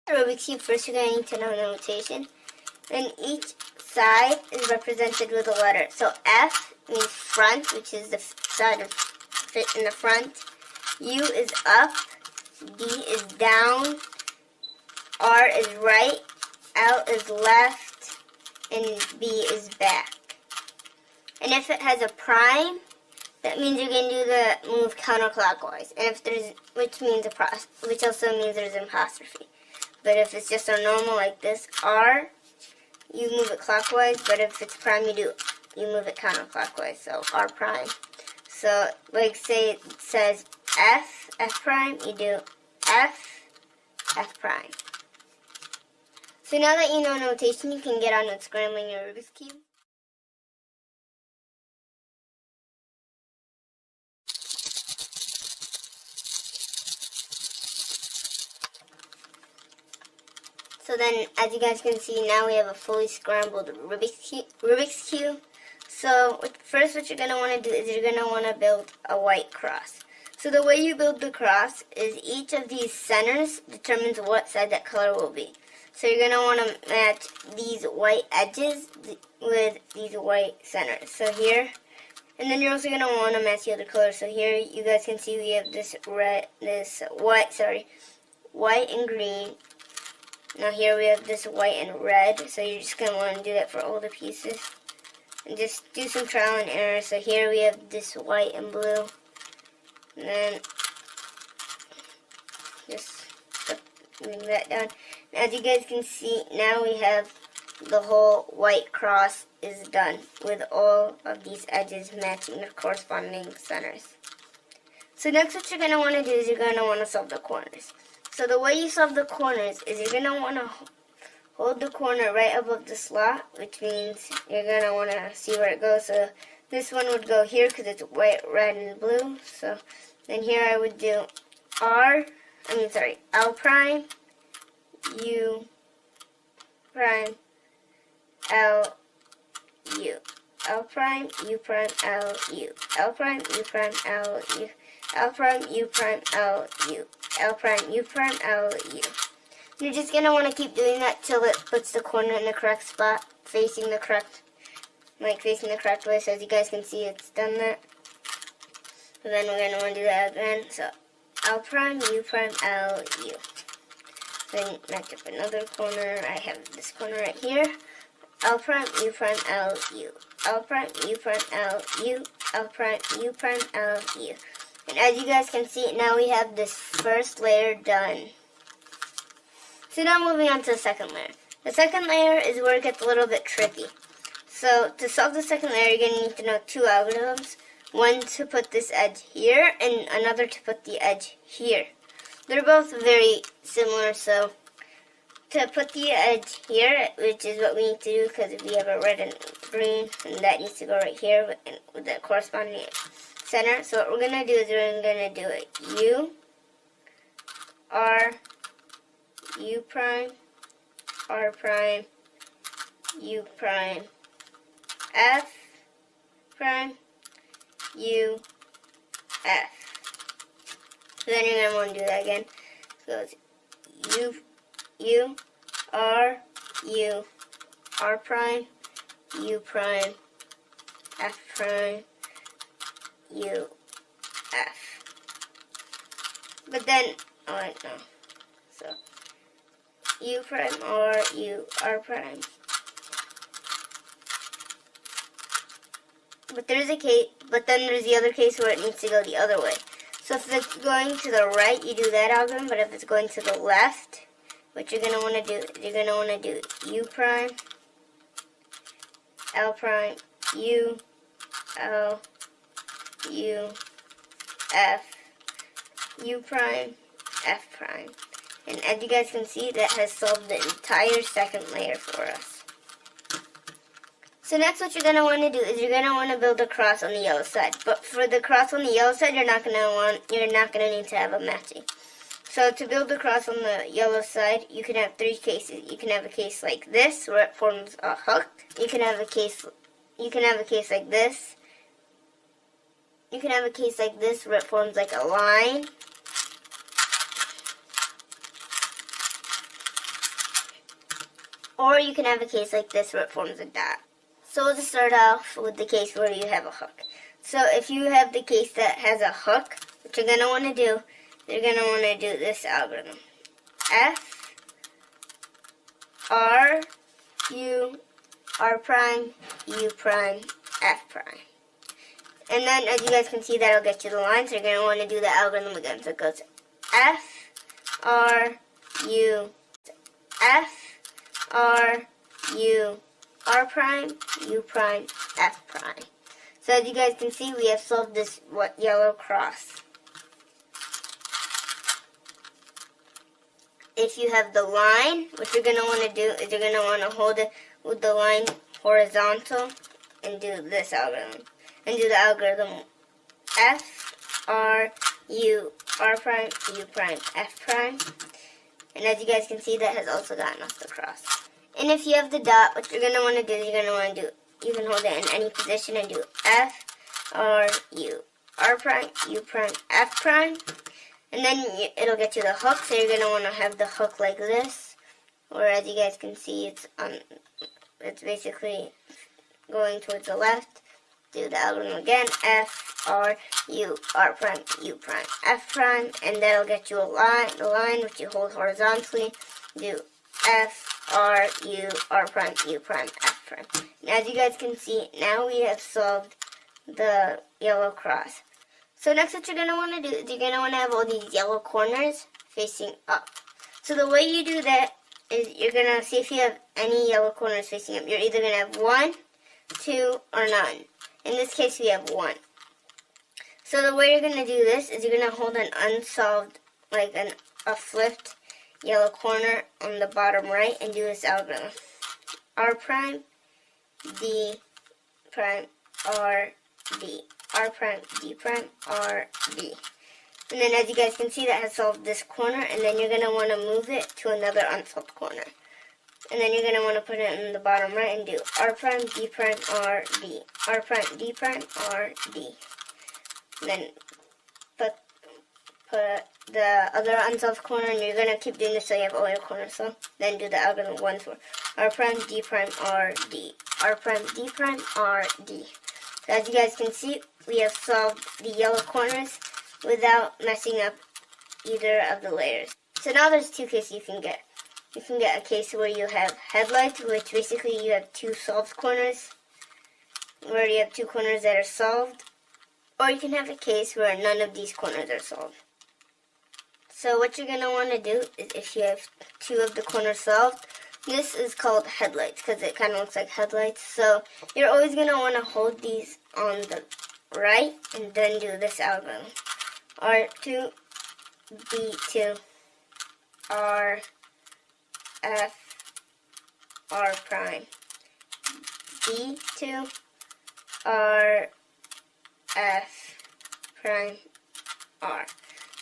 Rubik's Cube, first you're going to need to know notation. Then each side is represented with a letter. So F means front, which is the side of fit in the front. U is up. D is down. R is right. L is left. And B is back. And if it has a prime, that means you're going to do the move counterclockwise. And if there's, which also means there's an apostrophe. But if it's just a normal like this, R, you move it clockwise. But if it's prime, you move it counterclockwise. So R prime. So like say it says F prime, you do F prime. So now that you know notation, you can get on with scrambling your Rubik's Cube. So then, as you guys can see, now we have a fully scrambled Rubik's Cube. So first what you're going to want to do is you're going to want to build a white cross. So the way you build the cross is each of these centers determines what side that color will be. So you're going to want to match these white edges with these white centers. So here, and then you're also going to want to match the other color. So here you guys can see we have this white and green. Now here we have this white and red. So you're just going to want to do that for all the pieces. And just do some trial and error. So here we have this white and blue. And then just bring that down. As you guys can see, now we have the whole white cross is done with all of these edges matching their corresponding centers. So next what you're going to want to do is you're going to want to solve the corners. So the way you solve the corners is you're going to want to hold the corner right above the slot, which means you're going to want to see where it goes. So this one would go here because it's white, red, and blue. So then here I would do L prime, U prime, L, U. L prime, U prime, L, U. L prime, U prime, L, U. L prime, U prime, L, U. L prime, U prime, L, U. You're just going to want to keep doing that till it puts the corner in the correct spot, facing the correct way. So as you guys can see, it's done that. So then we're going to want to do that again. So L prime, U prime, L, U. Then match up another corner. I have this corner right here. L prime, U prime, L, U. L prime, U prime, L, U. L prime, U prime, L, U. And as you guys can see, now we have this first layer done. So now moving on to the second layer. The second layer is where it gets a little bit tricky. So to solve the second layer, you're going to need to know two algorithms. One to put this edge here, and another to put the edge here. They're both very similar, so to put the edge here, which is what we need to do because we have a red and green, and that needs to go right here with the corresponding center. So what we're going to do is we're going to do it U, R, U prime, R prime, U prime, F prime, U, F. So then you're going to want to do that again. So it's U, R, U, R prime, U prime, F prime, U, F. But then, oh wait, no. So, U prime, R, U, R prime. But then there's the other case where it needs to go the other way. So if it's going to the right, you do that algorithm, but if it's going to the left, what you're going to want to do is you're going to want to do U prime, L prime, U, L, U, F, U prime, F prime. And as you guys can see, that has solved the entire second layer for us. So next what you're going to want to do is you're going to want to build a cross on the yellow side. But for the cross on the yellow side, you're not going to need to have a matching. So to build the cross on the yellow side, you can have three cases. You can have a case like this where it forms a hook. You can have a case like this. You can have a case like this where it forms like a line. Or you can have a case like this where it forms a dot. So we'll just start off with the case where you have a hook. So if you have the case that has a hook, what you're going to want to do, you're going to want to do this algorithm. F, R, U, R prime, U prime, F prime. And then as you guys can see, that'll get you the line. So you're going to want to do the algorithm again. So it goes F, R, U, F, R, U, R prime, U prime, F prime. So as you guys can see, we have solved this yellow cross. If you have the line, what you're going to want to do is you're going to want to hold it with the line horizontal and do this algorithm. And do the algorithm F, R, U, R prime, U prime, F prime. And as you guys can see, that has also gotten us the cross. And if you have the dot, what you're going to want to do is you're going to want to do, you can hold it in any position and do F, R, U, R prime, U prime, F prime. And then it'll get you the hook, so you're going to want to have the hook like this. Or as you guys can see, it's basically going towards the left. Do the algorithm again, F, R, U, R prime, U prime, F prime. And that'll get you a line, the line which you hold horizontally. Do F, R, U, R prime, U prime, F prime. And as you guys can see, now we have solved the yellow cross. So next what you're going to want to do is you're going to want to have all these yellow corners facing up. So the way you do that is you're going to see if you have any yellow corners facing up. You're either going to have 1, 2, or none. In this case we have 1. So the way you're going to do this is you're going to hold an unsolved, like a flipped yellow corner on the bottom right and do this algorithm. R prime, D prime, R, D. R prime, D prime, R, D. And then as you guys can see, that has solved this corner, and then you're going to want to move it to another unsolved corner. And then you're going to want to put it in the bottom right and do R prime, D prime, R, D. R prime, D prime, R, D. And then put the other unsolved corner, and you're going to keep doing this so you have all your corners solved. Then do the algorithm once more. R prime, D prime, R, D. R prime, D prime, R, D. So as you guys can see, we have solved the yellow corners without messing up either of the layers. So now there's two cases you can get. You can get a case where you have headlights, which basically you have two solved corners, where you have two corners that are solved. Or you can have a case where none of these corners are solved. So what you're going to want to do is if you have two of the corners solved, this is called headlights because it kind of looks like headlights. So you're always going to want to hold these on the right and then do this algorithm. R2, B2, R, F, R prime, B2, R, F, prime, R.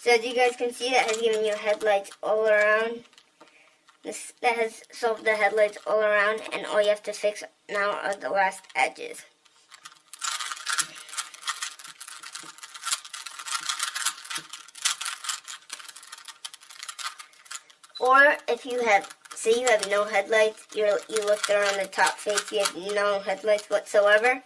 So as you guys can see, that has given you headlights all around. That has solved the headlights all around, and all you have to fix now are the last edges. Or if you have, say you have no headlights, you looked around the top face, you have no headlights whatsoever.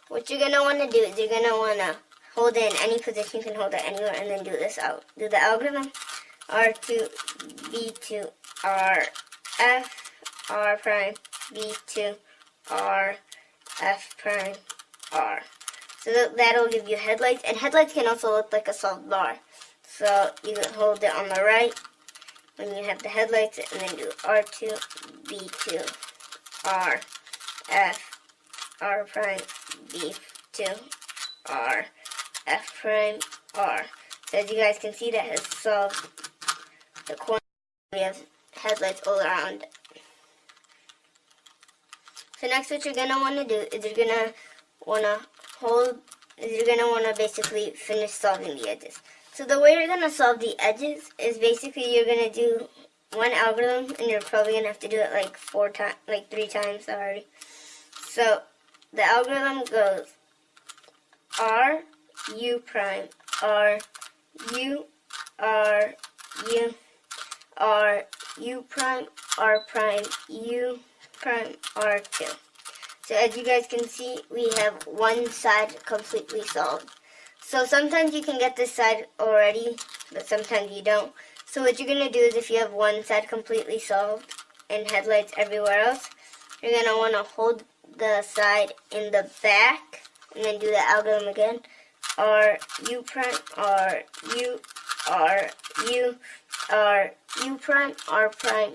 What you're going to want to do is you're going to want to hold it in any position. You can hold it anywhere and then do this out. Do the algorithm. R2, B2, R, F, R prime, B2, R, F prime, R. So that'll give you headlights. And headlights can also look like a solved bar. So you can hold it on the right when you have the headlights and then do R2, B2, R, F, R prime, B2, R, F prime, R. So as you guys can see, that has solved the corner. We have headlights all around. So next what you're going to want to do is you're going to want to basically finish solving the edges. So the way you're going to solve the edges is basically you're going to do one algorithm, and you're probably going to have to do it like 3 times, sorry. So the algorithm goes R, U prime, R, U, R, U, R, U prime, R prime, U prime, R2. So as you guys can see, we have one side completely solved. So sometimes you can get this side already, but sometimes you don't. So what you're going to do is if you have one side completely solved and headlights everywhere else, you're going to want to hold the side in the back and then do the algorithm again. R, U prime, R, U, R, U, R, U prime, R prime,